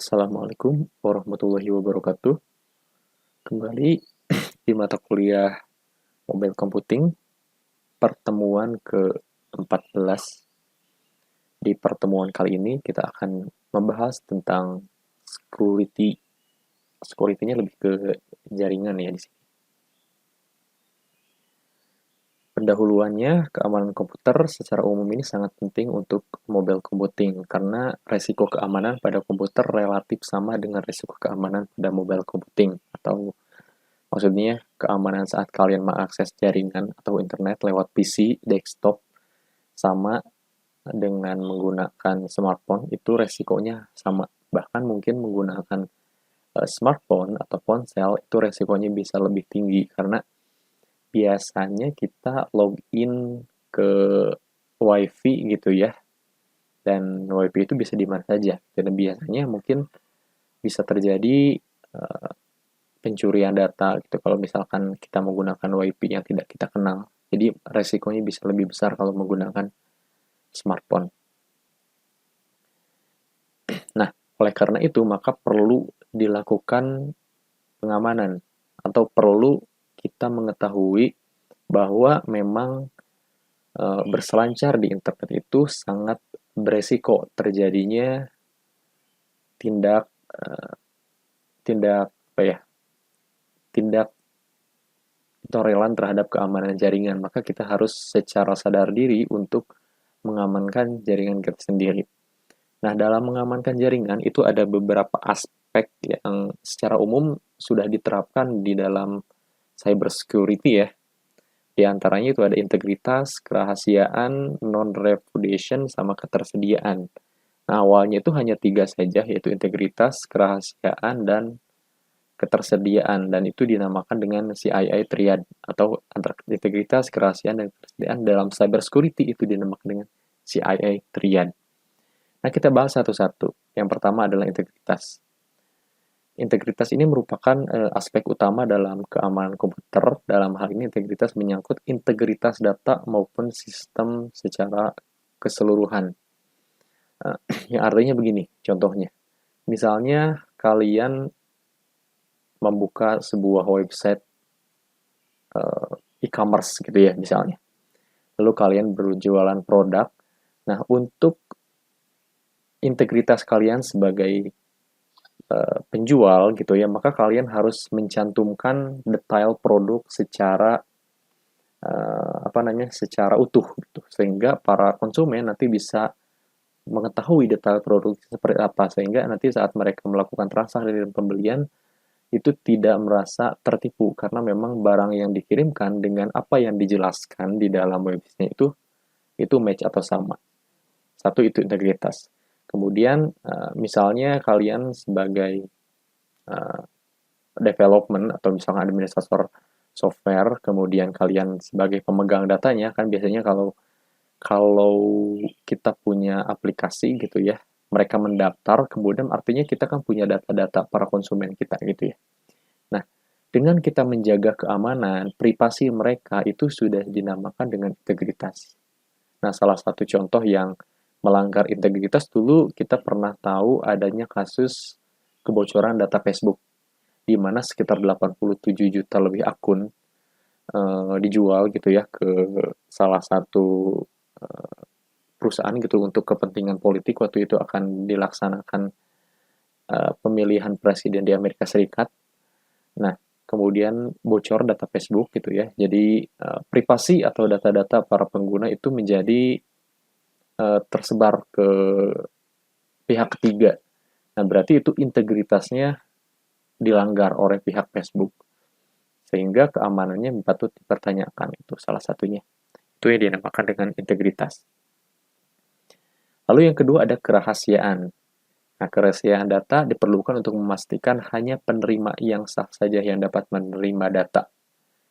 Assalamualaikum warahmatullahi wabarakatuh. Kembali di mata kuliah Mobile Computing, pertemuan ke-14. Di pertemuan kali ini kita akan membahas tentang security. Security-nya lebih ke jaringan ya di sini. Pendahuluannya, keamanan komputer secara umum ini sangat penting untuk mobile computing karena resiko keamanan pada komputer relatif sama dengan resiko keamanan pada mobile computing atau maksudnya, keamanan saat kalian mengakses jaringan atau internet lewat PC, desktop, sama dengan menggunakan smartphone, itu resikonya sama. Bahkan mungkin menggunakan smartphone atau ponsel, itu resikonya bisa lebih tinggi karena biasanya kita login ke WiFi gitu ya, dan WiFi itu bisa di mana saja. Dan biasanya mungkin bisa terjadi pencurian data gitu kalau misalkan kita menggunakan WiFi yang tidak kita kenal. Jadi resikonya bisa lebih besar kalau menggunakan smartphone. Nah, oleh karena itu maka perlu dilakukan pengamanan atau perlu kita mengetahui bahwa memang berselancar di internet itu sangat beresiko terjadinya tindak tindak apa ya? Tindak intoleran terhadap keamanan jaringan, maka kita harus secara sadar diri untuk mengamankan jaringan kita sendiri. Nah, dalam mengamankan jaringan itu ada beberapa aspek yang secara umum sudah diterapkan di dalam cyber security ya. Di antaranya itu ada integritas, kerahasiaan, non-repudiation, sama ketersediaan. Nah, awalnya itu hanya 3 saja, yaitu integritas, kerahasiaan, dan ketersediaan, dan itu dinamakan dengan CIA triad atau antara integritas, kerahasiaan, dan ketersediaan dalam cyber security itu dinamakan dengan CIA triad. Nah, kita bahas satu-satu. Yang pertama adalah integritas. Integritas ini merupakan aspek utama dalam keamanan komputer. Dalam hal ini integritas menyangkut integritas data maupun sistem secara keseluruhan. Yang artinya begini, contohnya. Misalnya kalian membuka sebuah website e-commerce gitu ya misalnya. Lalu kalian berjualan produk. Nah, untuk integritas kalian sebagai penjual gitu ya, maka kalian harus mencantumkan detail produk secara secara utuh gitu. Sehingga para konsumen nanti bisa mengetahui detail produk seperti apa sehingga nanti saat mereka melakukan transaksi dan pembelian itu tidak merasa tertipu karena memang barang yang dikirimkan dengan apa yang dijelaskan di dalam website itu match atau sama. Satu itu integritas. Kemudian misalnya kalian sebagai development atau misalnya administrator software, kemudian kalian sebagai pemegang datanya kan biasanya kalau kalau kita punya aplikasi gitu ya, mereka mendaftar, kemudian artinya kita kan punya data-data para konsumen kita gitu ya. Nah, dengan kita menjaga keamanan, privasi mereka itu sudah dinamakan dengan integritas. Nah, salah satu contoh yang melanggar integritas dulu kita pernah tahu adanya kasus kebocoran data Facebook, di mana sekitar 87 juta lebih akun dijual gitu ya ke salah satu perusahaan gitu untuk kepentingan politik waktu itu akan dilaksanakan pemilihan presiden di Amerika Serikat. Nah, kemudian bocor data Facebook gitu ya. Jadi privasi atau data-data para pengguna itu menjadi tersebar ke pihak ketiga. Nah, berarti itu integritasnya dilanggar oleh pihak Facebook. Sehingga keamanannya patut dipertanyakan. Itu salah satunya. Itu yang dinamakan dengan integritas. Lalu yang kedua ada kerahasiaan. Nah, kerahasiaan data diperlukan untuk memastikan hanya penerima yang sah saja yang dapat menerima data.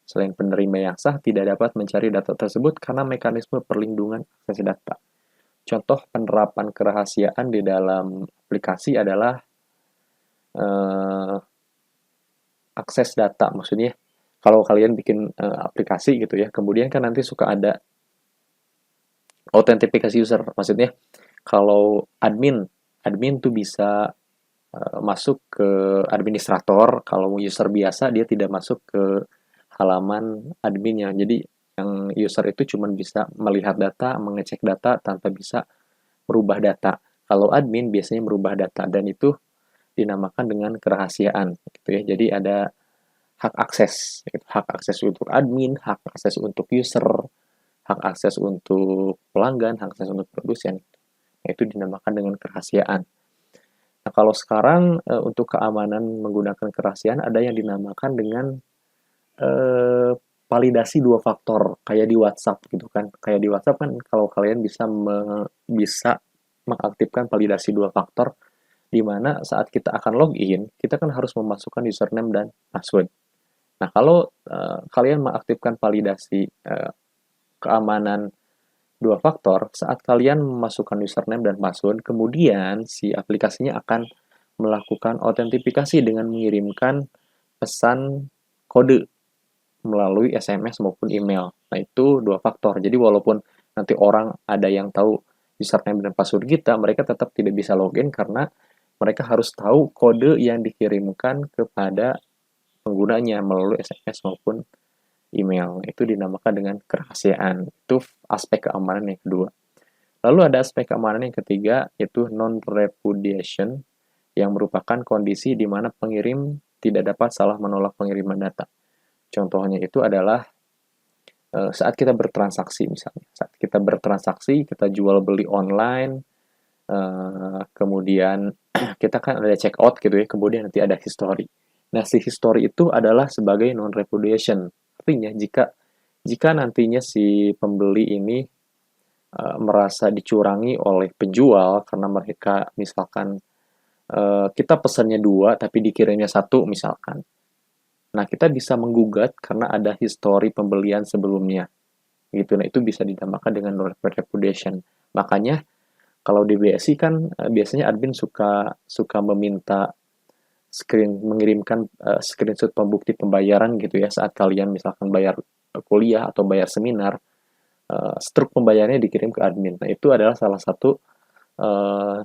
Selain penerima yang sah, tidak dapat mencari data tersebut karena mekanisme perlindungan akses data. Contoh penerapan kerahasiaan di dalam aplikasi adalah akses data. Maksudnya, kalau kalian bikin aplikasi gitu ya, kemudian kan nanti suka ada autentifikasi user. Maksudnya, kalau admin tuh bisa masuk ke administrator. Kalau user biasa dia tidak masuk ke halaman adminnya. Jadi yang user itu cuma bisa melihat data, mengecek data tanpa bisa merubah data. Kalau admin biasanya merubah data dan itu dinamakan dengan kerahasiaan gitu ya. Jadi ada hak akses, gitu. Hak akses untuk admin, hak akses untuk user, hak akses untuk pelanggan, hak akses untuk produsen. Nah, itu dinamakan dengan kerahasiaan. Nah, kalau sekarang untuk keamanan menggunakan kerahasiaan ada yang dinamakan dengan eh, validasi dua faktor kayak di WhatsApp gitu kan. Kayak di WhatsApp kan kalau kalian bisa mengaktifkan validasi dua faktor di mana saat kita akan login, kita kan harus memasukkan username dan password. Nah, kalau kalian mengaktifkan validasi keamanan dua faktor, saat kalian memasukkan username dan password, kemudian si aplikasinya akan melakukan autentifikasi dengan mengirimkan pesan kode melalui SMS maupun email. Nah, itu dua faktor. Jadi walaupun nanti orang ada yang tahu username dan password kita, mereka tetap tidak bisa login karena mereka harus tahu kode yang dikirimkan kepada penggunanya melalui SMS maupun email. Itu dinamakan dengan kerahasiaan. Itu aspek keamanan yang kedua. Lalu ada aspek keamanan yang ketiga, yaitu non-repudiation, yang merupakan kondisi di mana pengirim tidak dapat salah menolak pengiriman data. Contohnya itu adalah saat kita bertransaksi misalnya. Saat kita bertransaksi, kita jual beli online, kemudian kita kan ada check out gitu ya, kemudian nanti ada history. Nah, si history itu adalah sebagai non-repudiation. Artinya, jika nantinya si pembeli ini merasa dicurangi oleh penjual karena mereka misalkan kita pesannya dua tapi dikirimnya satu misalkan. Nah, kita bisa menggugat karena ada histori pembelian sebelumnya. Gitu. Nah, itu bisa dinamakan dengan non-repudiation. Makanya kalau di BSI kan biasanya admin suka suka meminta mengirimkan screenshot pembukti pembayaran gitu ya saat kalian misalkan bayar kuliah atau bayar seminar, struk pembayarannya dikirim ke admin. Nah, itu adalah salah satu uh,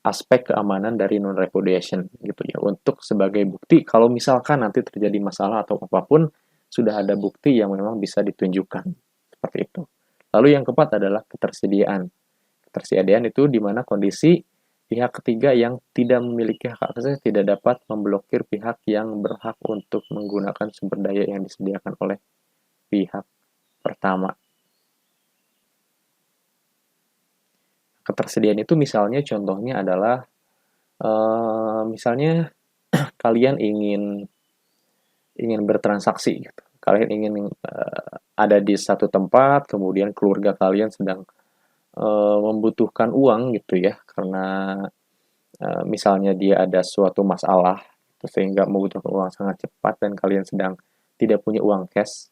aspek keamanan dari non-repudiation gitu ya. Untuk sebagai bukti kalau misalkan nanti terjadi masalah atau apapun, sudah ada bukti yang memang bisa ditunjukkan. Seperti itu. Lalu yang keempat adalah ketersediaan. Ketersediaan itu di mana kondisi pihak ketiga yang tidak memiliki hak akses tidak dapat memblokir pihak yang berhak untuk menggunakan sumber daya yang disediakan oleh pihak pertama. Ketersediaan itu misalnya contohnya adalah misalnya kalian ingin bertransaksi gitu. Kalian ingin ada di satu tempat, kemudian keluarga kalian sedang membutuhkan uang gitu ya, karena misalnya dia ada suatu masalah sehingga membutuhkan uang sangat cepat dan kalian sedang tidak punya uang cash.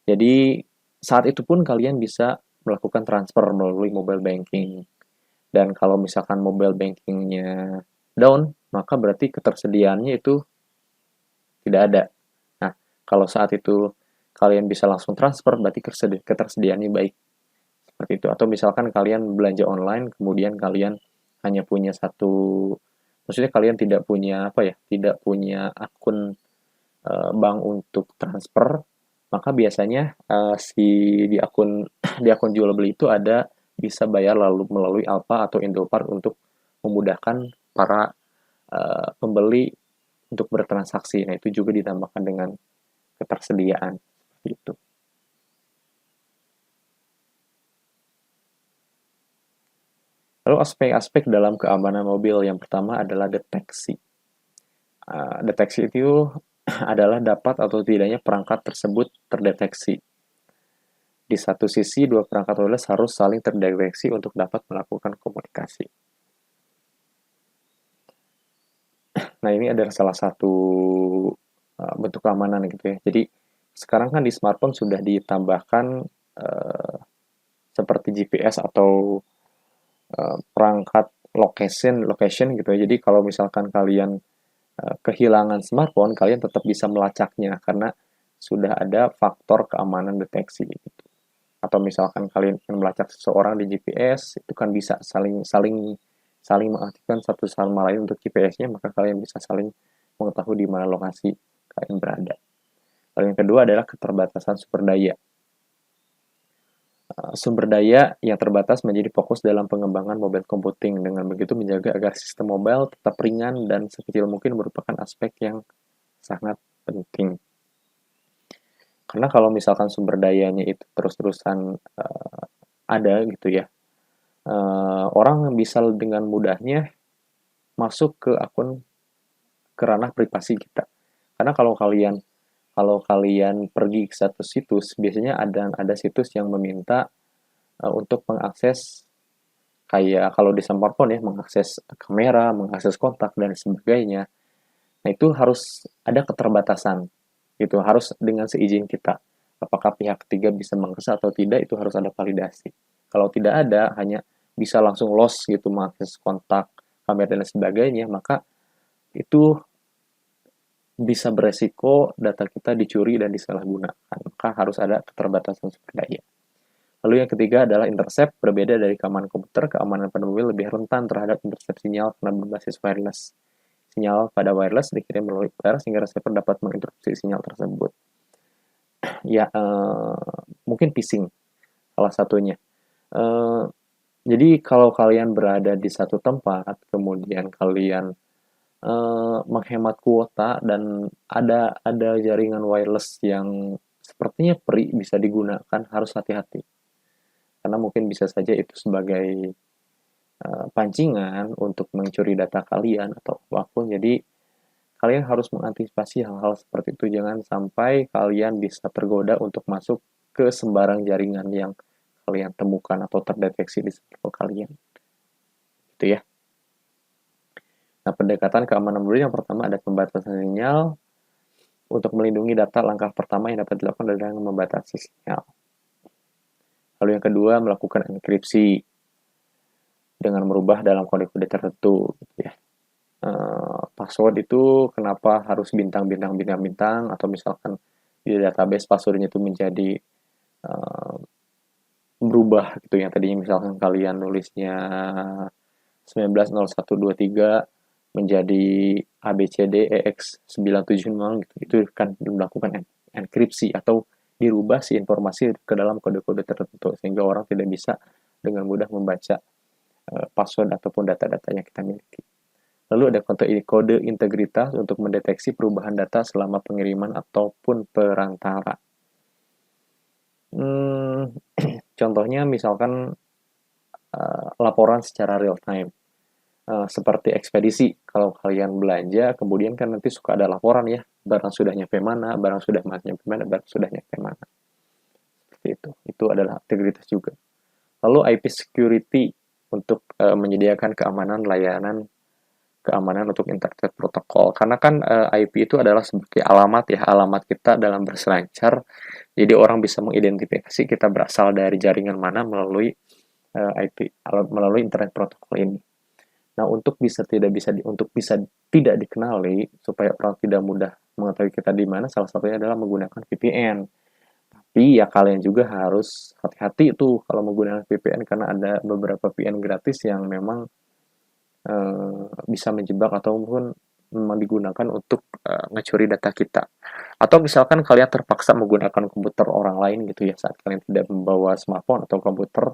Jadi saat itu pun kalian bisa melakukan transfer melalui mobile banking. Dan kalau misalkan mobile bankingnya down, maka berarti ketersediaannya itu tidak ada. Nah, kalau saat itu kalian bisa langsung transfer, berarti ketersediaannya baik. Seperti itu. Atau misalkan kalian belanja online, kemudian kalian hanya punya satu, maksudnya kalian tidak punya apa ya, tidak punya akun bank untuk transfer, maka biasanya si di akun di akun jual beli itu ada bisa bayar lalu melalui Alfa atau Indomaret untuk memudahkan para pembeli untuk bertransaksi. Nah, itu juga ditambahkan dengan ketersediaan itu. Lalu aspek-aspek dalam keamanan mobil yang pertama adalah deteksi. Deteksi itu adalah dapat atau tidaknya perangkat tersebut terdeteksi. Di satu sisi, dua perangkat wireless harus saling terdeteksi untuk dapat melakukan komunikasi. Nah, ini adalah salah satu bentuk keamanan gitu ya. Jadi, sekarang kan di smartphone sudah ditambahkan seperti GPS atau perangkat location gitu ya. Jadi, kalau misalkan kalian kehilangan smartphone, kalian tetap bisa melacaknya karena sudah ada faktor keamanan deteksi gitu. Atau misalkan kalian ingin melacak seseorang di GPS, itu kan bisa saling saling saling mengaktifkan satu sama lain untuk GPS-nya, maka kalian bisa saling mengetahui di mana lokasi kalian berada. Lalu yang kedua adalah keterbatasan sumber daya. Sumber daya yang terbatas menjadi fokus dalam pengembangan mobile computing. Dengan begitu menjaga agar sistem mobile tetap ringan dan sekecil mungkin merupakan aspek yang sangat penting. Karena kalau misalkan sumber dayanya itu terus-terusan ada gitu ya, orang bisa dengan mudahnya masuk ke akun ke ranah privasi kita. Karena kalau kalian pergi ke satu situs, biasanya ada situs yang meminta untuk mengakses kayak kalau di smartphone ya, mengakses kamera, mengakses kontak dan sebagainya. Nah, itu harus ada keterbatasan gitu, harus dengan seizin kita. Apakah pihak ketiga bisa mengakses atau tidak, itu harus ada validasi. Kalau tidak ada, hanya bisa langsung lost gitu, mengakses kontak, kamera dan sebagainya, maka itu bisa beresiko data kita dicuri dan disalahgunakan. Maka harus ada keterbatasan sumber daya. Lalu yang ketiga adalah intercept. Berbeda dari keamanan komputer, keamanan pada mobil lebih rentan terhadap intercept sinyal karena berbasis wireless. Sinyal pada wireless dikirim melalui flare sehingga receiver dapat menginterupsi sinyal tersebut. Ya, mungkin phishing salah satunya. Jadi kalau kalian berada di satu tempat, kemudian kalian menghemat kuota dan ada jaringan wireless yang sepertinya free bisa digunakan, harus hati-hati. Karena mungkin bisa saja itu sebagai pancingan untuk mencuri data kalian atau apapun. Jadi kalian harus mengantisipasi hal-hal seperti itu. Jangan sampai kalian bisa tergoda untuk masuk ke sembarang jaringan yang kalian temukan atau terdeteksi di sekitar kalian. Gitu ya. Nah, pendekatan keamanan mobil yang pertama ada pembatasan sinyal. Untuk melindungi data, langkah pertama yang dapat dilakukan adalah membatasi sinyal. Lalu yang kedua, melakukan enkripsi dengan merubah dalam kode-kode tertentu. Gitu ya. Password itu kenapa harus bintang-bintang-bintang-bintang, atau misalkan di database passwordnya itu menjadi berubah gitu, yang tadinya misalkan kalian nulisnya 190123 menjadi ABCDEX970 gitu. Itu kan melakukan enkripsi atau dirubah si informasi ke dalam kode-kode tertentu sehingga orang tidak bisa dengan mudah membaca password ataupun data-data yang kita miliki. Lalu ada kode integritas untuk mendeteksi perubahan data selama pengiriman ataupun perantara. Contohnya misalkan laporan secara real time. Seperti ekspedisi, kalau kalian belanja, kemudian kan nanti suka ada laporan ya, barang sudah nyampe mana, barang sudah nyampe mana, barang sudah nyampe mana. Seperti itu adalah integritas juga. Lalu IP security untuk menyediakan keamanan untuk internet protokol. Karena kan IP itu adalah sebagai alamat kita dalam berselancar. Jadi orang bisa mengidentifikasi kita berasal dari jaringan mana melalui melalui internet protokol ini. Nah, untuk bisa tidak dikenali supaya orang tidak mudah mengetahui kita di mana, salah satunya adalah menggunakan VPN. Tapi ya kalian juga harus hati-hati itu kalau menggunakan VPN karena ada beberapa VPN gratis yang memang bisa menjebak ataupun memang digunakan untuk ngecuri data kita. Atau misalkan kalian terpaksa menggunakan komputer orang lain gitu ya saat kalian tidak membawa smartphone atau komputer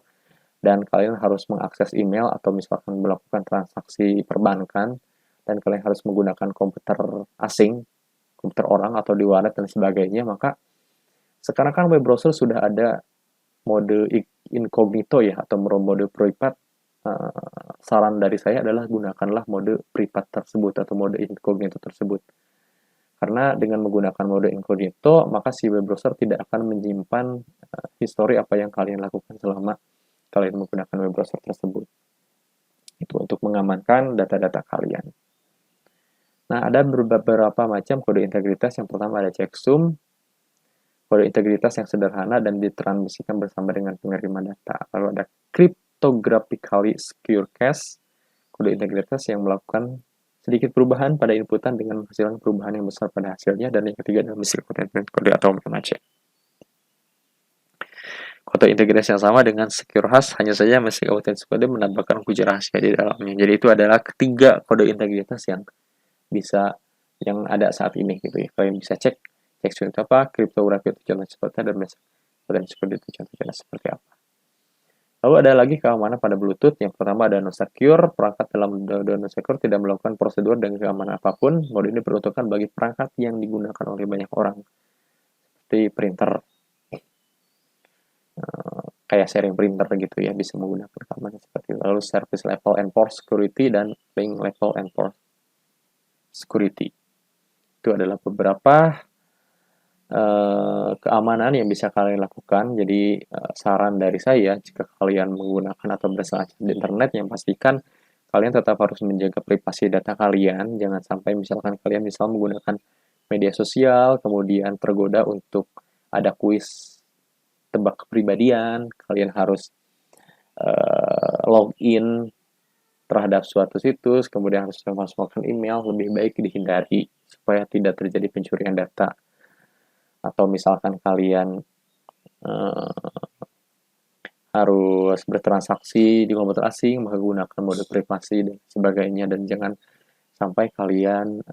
dan kalian harus mengakses email atau misalkan melakukan transaksi perbankan dan kalian harus menggunakan komputer asing, komputer orang atau di warnet dan sebagainya, maka sekarang kan web browser sudah ada mode incognito ya atau mode privat. Saran dari saya adalah gunakanlah mode privat tersebut atau mode incognito tersebut. Karena dengan menggunakan mode incognito, maka si web browser tidak akan menyimpan histori apa yang kalian lakukan selama kalian menggunakan web browser tersebut. Itu untuk mengamankan data-data kalian. Nah, ada beberapa macam kode integritas. Yang pertama ada checksum, kode integritas yang sederhana dan ditransmisikan bersama dengan pengerima data. Lalu ada cryptographically secure cache, kode integritas yang melakukan sedikit perubahan pada inputan dengan menghasilkan perubahan yang besar pada hasilnya. Dan yang ketiga adalah missile containment kode atau macam-macam. Kode integritas yang sama dengan secure hash, hanya saja Magic Authentic Code menambahkan kunci rahasia di dalamnya. Jadi itu adalah ketiga kode integritas bisa yang ada saat ini gitu ya. Kalian bisa cek itu apa, cryptography itu contoh seperti dan Magic Authentic Code itu contohnya seperti apa. Lalu ada lagi keamanan pada Bluetooth. Yang pertama ada non-secure. Perangkat dalam mode non-secure tidak melakukan prosedur dengan keamanan apapun. Mode ini diperuntukkan bagi perangkat yang digunakan oleh banyak orang, seperti printer, kayak sharing printer gitu ya, bisa menggunakan keamanan seperti itu. Lalu service level enforced security dan link level enforced security. Itu adalah beberapa keamanan yang bisa kalian lakukan. Jadi saran dari saya, jika kalian menggunakan atau berselancar di internet, yang pastikan kalian tetap harus menjaga privasi data kalian. Jangan sampai misalkan kalian menggunakan media sosial, kemudian tergoda untuk ada kuis tebak kepribadian, kalian harus login terhadap suatu situs, kemudian harus memasukkan email, lebih baik dihindari supaya tidak terjadi pencurian data. Atau misalkan kalian harus bertransaksi di komputer asing, menggunakan mode privasi dan sebagainya, dan jangan sampai kalian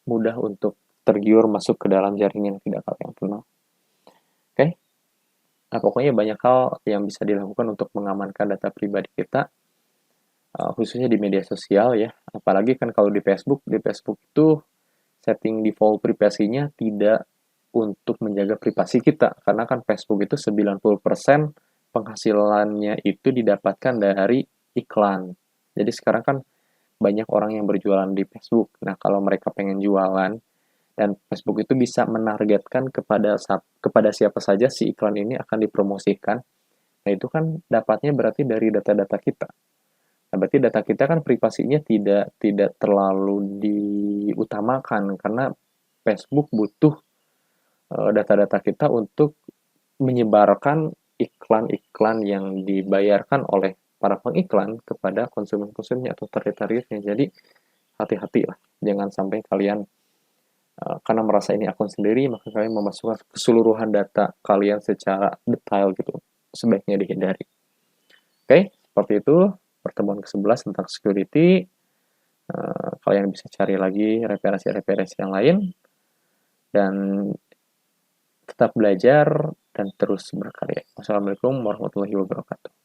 mudah untuk tergiur masuk ke dalam jaringan yang tidak kalian kenal. Oke? Nah, pokoknya banyak hal yang bisa dilakukan untuk mengamankan data pribadi kita, khususnya di media sosial ya. Apalagi kan kalau di Facebook itu setting default privasinya tidak untuk menjaga privasi kita, karena kan Facebook itu 90% penghasilannya itu didapatkan dari iklan. Jadi sekarang kan banyak orang yang berjualan di Facebook. Nah, kalau mereka pengen jualan, dan Facebook itu bisa menargetkan kepada siapa saja si iklan ini akan dipromosikan. Nah, itu kan dapatnya berarti dari data-data kita. Nah, berarti data kita kan privasinya tidak terlalu diutamakan, karena Facebook butuh data-data kita untuk menyebarkan iklan-iklan yang dibayarkan oleh para pengiklan kepada konsumen-konsumennya atau target-targetnya. Jadi hati-hati lah, jangan sampai kalian karena merasa ini akun sendiri, maka kalian memasukkan keseluruhan data kalian secara detail gitu. Sebaiknya dihindari. Oke, seperti itu pertemuan ke-11 tentang security. Kalian bisa cari lagi referensi-referensi yang lain, dan tetap belajar dan terus berkarya. Wassalamualaikum warahmatullahi wabarakatuh.